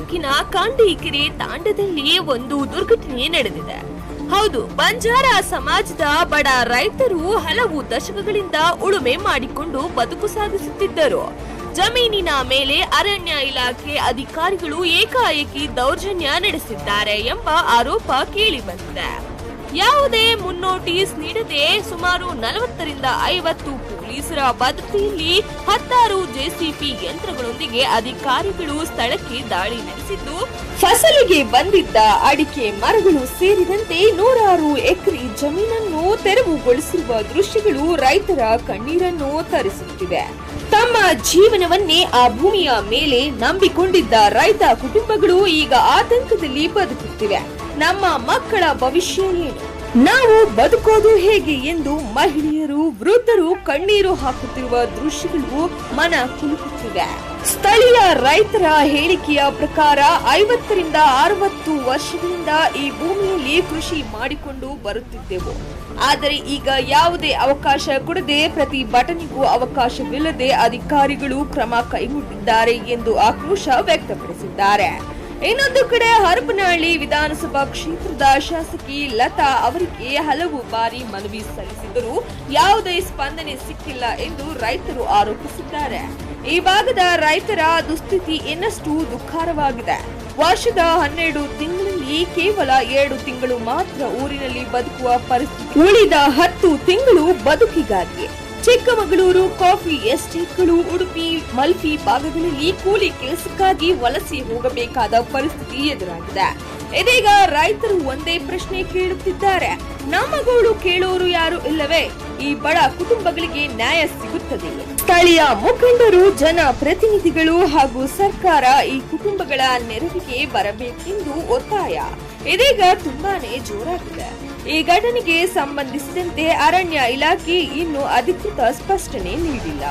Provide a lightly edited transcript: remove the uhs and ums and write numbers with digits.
ತಾಲೂಕಿನ ಕಾಂಡೀಕೆರೆ ತಾಂಡದಲ್ಲಿ ಒಂದು ದುರ್ಘಟನೆ ನಡೆದಿದೆ. ಹೌದು, ಬಂಜಾರ ಸಮಾಜದ ಬಡ ರೈತರು ಹಲವು ದಶಕಗಳಿಂದ ಉಳುಮೆ ಮಾಡಿಕೊಂಡು ಬದುಕು ಸಾಗಿಸುತ್ತಿದ್ದರು. ಜಮೀನಿನ ಮೇಲೆ ಅರಣ್ಯ ಇಲಾಖೆ ಅಧಿಕಾರಿಗಳು ಏಕಾಏಕಿ ದೌರ್ಜನ್ಯ ನಡೆಸಿದ್ದಾರೆ ಎಂಬ ಆರೋಪ ಕೇಳಿ ಬಂದಿದೆ. ಯಾವುದೇ ಮುನ್ನೋಟಿಸ್ ನೀಡದೆ ಸುಮಾರು 40ರಿಂದ 50 ಪೊಲೀಸರ ಭದ್ರತೆಯಲ್ಲಿ 16 ಜೆಸಿಪಿ ಯಂತ್ರಗಳೊಂದಿಗೆ ಅಧಿಕಾರಿಗಳು ಸ್ಥಳಕ್ಕೆ ದಾಳಿ ನಡೆಸಿದ್ದು, ಫಸಲಿಗೆ ಬಂದಿದ್ದ ಅಡಿಕೆ ಮರಗಳು ಸೇರಿದಂತೆ 100 ಎಕರೆ ಜಮೀನನ್ನು ತೆರವುಗೊಳಿಸಿರುವ ದೃಶ್ಯಗಳು ರೈತರ ಕಣ್ಣೀರನ್ನು ತರಿಸುತ್ತಿವೆ. ತಮ್ಮ ಜೀವನವನ್ನೇ ಆ ಭೂಮಿಯ ಮೇಲೆ ನಂಬಿಕೊಂಡಿದ್ದ ರೈತ ಕುಟುಂಬಗಳು ಈಗ ಆತಂಕದಲ್ಲಿ ಬದುಕುತ್ತಿವೆ. ನಮ್ಮ ಮಕ್ಕಳ ಭವಿಷ್ಯ ಏನು, ನಾವು ಬದುಕೋದು ಹೇಗೆ ಎಂದು ಮಹಿಳೆಯರು, ವೃದ್ಧರು ಕಣ್ಣೀರು ಹಾಕುತ್ತಿರುವ ದೃಶ್ಯಗಳು ಮನ ಕುಲುಕುತ್ತಿವೆ. ಸ್ಥಳೀಯ ರೈತರ ಹೇಳಿಕೆಯ ಪ್ರಕಾರ 50ರಿಂದ 60 ವರ್ಷಗಳಿಂದ ಈ ಭೂಮಿಯಲ್ಲಿ ಕೃಷಿ ಮಾಡಿಕೊಂಡು ಬರುತ್ತಿದ್ದೆವು. ಆದರೆ ಈಗ ಯಾವುದೇ ಅವಕಾಶ ಕೊಡದೆ, ಪ್ರತಿಭಟನೆಗೂ ಅವಕಾಶವಿಲ್ಲದೆ ಅಧಿಕಾರಿಗಳು ಕ್ರಮ ಕೈಗೊಂಡಿದ್ದಾರೆ ಎಂದು ಆಕ್ರೋಶ ವ್ಯಕ್ತಪಡಿಸಿದ್ದಾರೆ. ಇನ್ನೊಂದು ಕಡೆ ಹರಪನಹಳ್ಳಿ ವಿಧಾನಸಭಾ ಕ್ಷೇತ್ರದ ಶಾಸಕಿ ಲತಾ ಅವರಿಗೆ ಹಲವು ಬಾರಿ ಮನವಿ ಸಲ್ಲಿಸಿದರೂ ಯಾವುದೇ ಸ್ಪಂದನೆ ಸಿಕ್ಕಿಲ್ಲ ಎಂದು ರೈತರು ಆರೋಪಿಸಿದ್ದಾರೆ. ಈ ಭಾಗದ ರೈತರ ದುಸ್ಥಿತಿ ಇನ್ನಷ್ಟು ದುಃಖಕರವಾಗಿದೆ. ವರ್ಷದ 12 ತಿಂಗಳಲ್ಲಿ ಕೇವಲ 2 ತಿಂಗಳು ಮಾತ್ರ ಊರಿನಲ್ಲಿ ಬದುಕುವ ಪರಿಸ್ಥಿತಿ, ಉಳಿದ 10 ತಿಂಗಳು ಬದುಕಿಗಾಗಿ ಚಿಕ್ಕಮಗಳೂರು, ಕಾಫಿ ಎಸ್ಟೇಟ್ಗಳು, ಉಡುಪಿ, ಮಲ್ಪಿ ಭಾಗಗಳಲ್ಲಿ ಕೂಲಿ ಕೆಲಸಕ್ಕಾಗಿ ವಲಸೆ ಹೋಗಬೇಕಾದ ಪರಿಸ್ಥಿತಿ ಎದುರಾಗಿದೆ. ಇದೀಗ ರೈತರು ಒಂದೇ ಪ್ರಶ್ನೆ ಕೇಳುತ್ತಿದ್ದಾರೆ, ನಮ್ಮ ಗೋಳು ಕೇಳೋರು ಯಾರು ಇಲ್ಲವೇ? ಈ ಬಡ ಕುಟುಂಬಗಳಿಗೆ ನ್ಯಾಯ ಸಿಗುತ್ತದೆ? ಸ್ಥಳೀಯ ಮುಖಂಡರು, ಜನಪ್ರತಿನಿಧಿಗಳು ಹಾಗೂ ಸರ್ಕಾರ ಈ ಕುಟುಂಬಗಳ ನೆರವಿಗೆ ಬರಬೇಕೆಂದು ಒತ್ತಾಯ ಇದೀಗ ತುಂಬಾನೇ ಜೋರಾಗಿದೆ. ಈ ಘಟನೆಗೆ ಸಂಬಂಧಿಸಿದಂತೆ ಅರಣ್ಯ ಇಲಾಖೆ ಇನ್ನೂ ಅಧಿಕೃತ ಸ್ಪಷ್ಟನೆ ನೀಡಿಲ್ಲ.